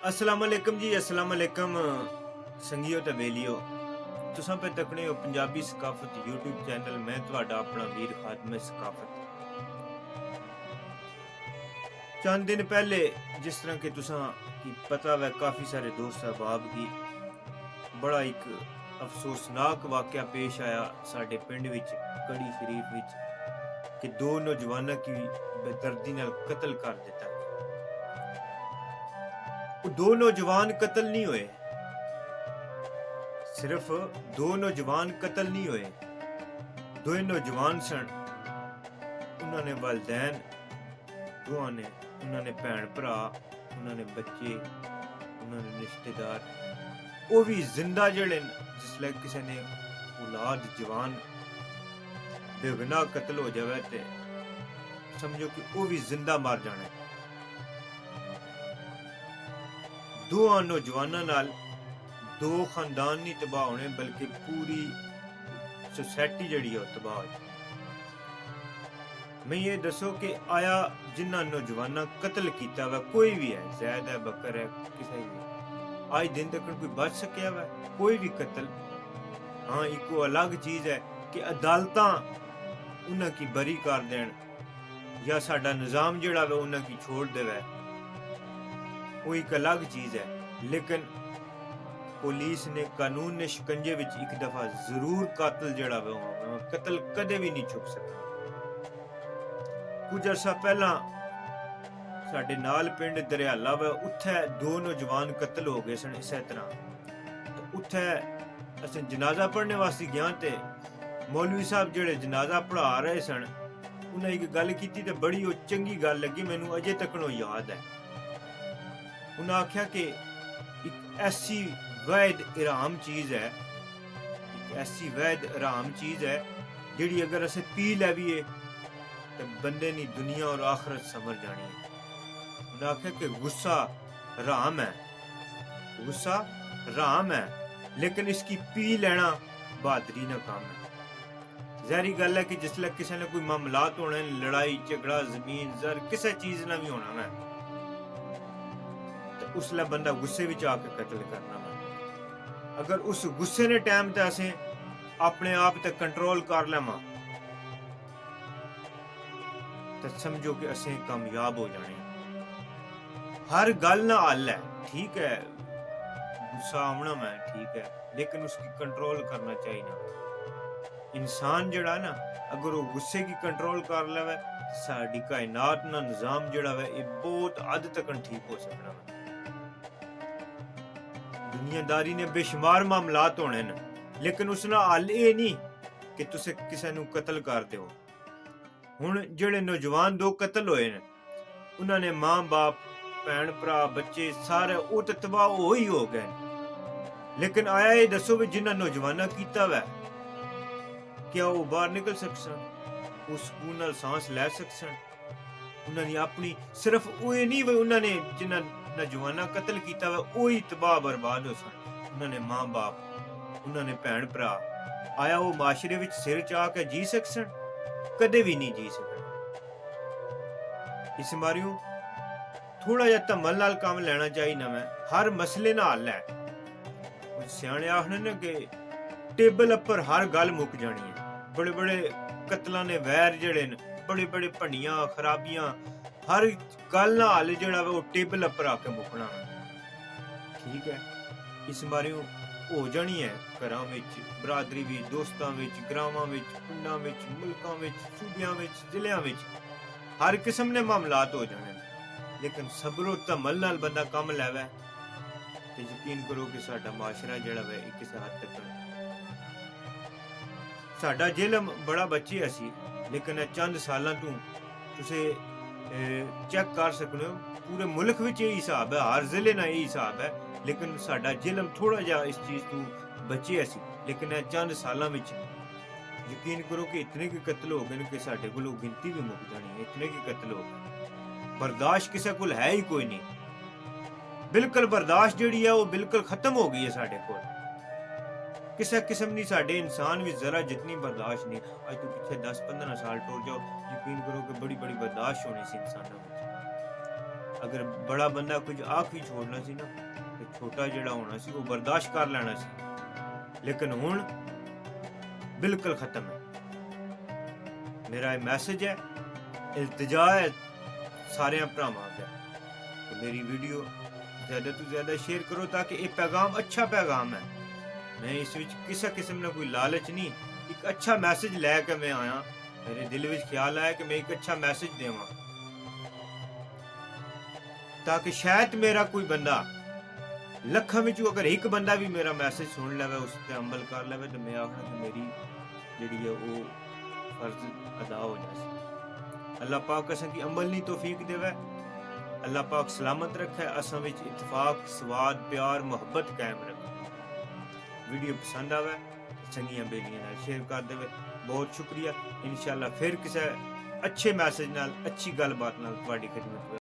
अस्सलाम वालेकुम जी, अस्सलाम वालेकुम संगियो ते बेलियो। तुसां पे तकने हो पंजाबी सकाफत यूट्यूब चैनल। मैं तुहाडा अपना वीर खादम सकाफत। चंद दिन पहले जिस तरह के तुसां की पता वै काफ़ी सारे दोस्त अहबाब की बड़ा एक अफसोसनाक वाकया पेश आया साडे पिंड विच कड़ी शरीफ विच कि दो नौजवानों की बेदर्दी नाल कत्ल कर दिता गया। वो दो नौजवान कत्ल नहीं हुए, सिर्फ दो नौजवान कत्ल नहीं हुए, दो नौजवान सन। उन्होंने वालदैन दोवां ने, उन्होंने भैन भरा, उन्होंने बच्चे, उन्होंने रिश्तेदार, वो भी जिंदा जड़े जिसले किसी ने औलाद जवान बेगुनाह कत्ल हो जावे ते समझो कि वो भी जिंदा मर जाने। दोवां नौजवानों नाल दो खानदान नहीं तबाह होने बल्कि पूरी सोसाइटी जड़ी है तबाह हो। मैं ये दसो कि आया जिन्ना नौजवाना कत्ल किया वह कोई भी है, जैद है, बकर है, किसी भी आज दिन तक कोई बच सकिया वह कोई भी कत्ल। हाँ, एक अलग चीज है कि अदालतां उन्हां की बरी कर देन या साडा निजाम जिहड़ा वे उन्हां की छोड़ देवे, वो एक अलग चीज है। लेकिन पुलिस ने, कानून ने शिकंजे विच एक दफा जरूर कातिल जिहड़ा वे कत्ल कदे भी नहीं छुप सकता। कुछ अरसा पहला साडे नाल पिंड दरियाला वे उत्थे दो नौजवान कत्ल हो गए सन इसे तरह। उत्थे असें जनाजा पढ़ने वास्ते गया ते मौलवी साहब जेड़े जनाजा पढ़ा रहे सन उन्हें एक गल की ते बड़ी वो चंगी गल लगी, मैनू अजे तक याद है। उन्हें आख्या कि एक ऐसी वैद इराम चीज है, एक ऐसी वैद इराम चीज है जिहड़ी अगर असें पी लैवीए तो बंदे नी दुनिया और आखरत समझ जानी है। उन्हें आख्या कि गुस्सा राम है, गुस्सा राम है, लेकिन इसकी पी लेना बहादरी ना काम है। जहरी गल है कि जिसले किसी ने कोई मामलात होने, लड़ाई झगड़ा जमीन जर किसी चीज ना भी होना है तो उसले बंदा गुस्से विच आके कत्ल करना है। अगर उस गुस्से ने टाइम ते असें अपने आप ते कंट्रोल कर लवां तो समझो कि असें कामयाब हो जाने। हर गल ना हल है, ठीक है, गुस्सा आना मैं ठीक है, लेकिन उसकी कंट्रोल करना चाहिए। इंसान जड़ा ना अगर वो गुस्से की कंट्रोल कर लेवे साडी कायनात ना निजाम जड़ा वे ये बहुत हद तक ठीक हो सकना है। दुनियादारी ने बेशुमार मामलात होने न, लेकिन उसना हल ये नहीं कि तुसे किसी नू कत्ल कर दो। हुण जेड़े नौजवान दो कत्ल होए न उन्होंने मां बाप भैन भरा बच्चे सारे वो तो तबाह हो ही हो गए, लेकिन आया ये दसो भी जिन्ना नौजवाना कीता वै क्या वो बाहर निकल सकसन, वो सुकून नाल सांस लै सकसन? उन्होंने अपनी सिर्फ वो नहीं वे उन्होंने जिन्ना नौजवाना कत्ल किया वै वो ही तबाह बर्बाद हो सन। उन्होंने मां बाप, उन्होंने भैन भरा, आया वो माशरे विच सिर चा के जी सकसन? कदे भी नहीं जी सकन। इस मारियों थोड़ा जा धम्मल नाल काम लेना चाहिए ना। मैं हर मसले ना हल है। सियाने आखने न कि टेबल पर हर गल मुक जानी है। बड़े बड़े कत्लां ने वैर जड़े न, बड़े बड़े भंडियां खराबियां हर गल ना हल जड़ा वो टेबल पर आके मुकना है। ठीक है, इस मारियों हो जानी है घरां विच, बरादरी विच, दोस्तां विच, ग्रावां विच, पिंडां विच, मुल्कां विच, सूबियां विच, जिलियां विच हर किस्म ने मामलात हो जाने। लेकिन सबरो धम्मल नाल बंदा कम लैवे ते यकीन करो कि साडा माशरा जेड़ा वे किसी हद तक साडा जिलम बड़ा बची असी, लेकिन चंद सालां तों तुसे चेक कर सकते हो पूरे मुल्क विच यही हिसाब है, हर जिले ना यही हिसाब है। लेकिन साडा जिलम थोड़ा जा इस चीज तों बचे असी, लेकिन चंद सालां विच यकीन करो कि इतने के कत्ल हो गए कि साडे कोल गिनती भी मुक जानी है। इतने के कत्ल हो गए, बर्दाश्त किसी कोल है ही कोई नहीं। बिल्कुल बर्दाश्त जिहड़ी है वो बिल्कुल खत्म हो गई है साडे कोल। किसी किस्म की साडे इंसान भी जरा जितनी बर्दाश्त नहीं। आज तो पीछे 10-15 साल टुर जाओ, यकीन करो कि बड़ी बड़ी बर्दाश्त होनी सी इंसानों में। ਅਗਰ ਬੜਾ ਬੰਦਾ ਕੁਝ ਆਖ ਵੀ ਛੋੜਨਾ ਸੀ ਨਾ ਤੇ ਛੋਟਾ ਜਿਹੜਾ ਹੋਣਾ ਸੀ ਉਹ ਬਰਦਾਸ਼ਤ ਕਰ ਲੈਣਾ ਸੀ, ਲੇਕਿਨ ਹੁਣ ਬਿਲਕੁਲ ਖਤਮ ਹੈ। ਮੇਰਾ ਇਹ ਮੈਸੇਜ ਹੈ, ਇਲਤਜਾ ਹੈ ਸਾਰਿਆਂ ਭਰਾਵਾਂ ਦਾ ਕਿ ਮੇਰੀ ਵੀਡੀਓ ਜ਼ਿਆਦਾ ਤੋਂ ਜ਼ਿਆਦਾ ਸ਼ੇਅਰ ਕਰੋ ਤਾਂ ਕਿ ਇਹ ਪੈਗਾਮ ਅੱਛਾ ਪੈਗਾਮ ਹੈ। ਮੈਂ ਇਸ ਵਿੱਚ ਕਿਸੇ ਕਿਸਮ ਦਾ ਕੋਈ ਲਾਲਚ ਨਹੀਂ, ਇੱਕ ਅੱਛਾ ਮੈਸੇਜ ਲੈ ਕੇ ਮੈਂ ਆਇਆ। ਮੇਰੇ ਦਿਲ ਵਿੱਚ ਖਿਆਲ ਆਇਆ ਕਿ ਮੈਂ ਇੱਕ ਅੱਛਾ ਮੈਸੇਜ ਦੇਵਾਂ ਤਾਂ ਕਿ ਸ਼ਾਇਦ ਮੇਰਾ ਕੋਈ ਬੰਦਾ ਲੱਖਾਂ ਵਿੱਚੋਂ ਅਗਰ ਇੱਕ ਬੰਦਾ ਵੀ ਮੇਰਾ ਮੈਸੇਜ ਸੁਣ ਲਵੇ, ਉਸ ਤੇ ਅਮਲ ਕਰ ਲਵੇ, ਤੇ ਮੈਂ ਆਖਣਾ ਕਿ ਮੇਰੀ ਜਿਹੜੀ ਹੈ ਉਹ ਫਰਜ਼ ਅਦਾ ਹੋ ਜਾਏ। ਅੱਲਾਹ ਪਾਕ ਅਸਾਂ की अमल नहीं तौफीक देवे। अल्लाह पाक सलामत रखे, असां विच इतफाक, स्वाद, प्यार, मोहब्बत कायम रखे। वीडियो पसंद आवे चंगियां बेलियां नाल शेयर कर देवे। बहुत शुक्रिया। इंशाअल्लाह फिर किसी अच्छे मैसेज नाल, अच्छी गलबात नाल तुहाडी खिदमत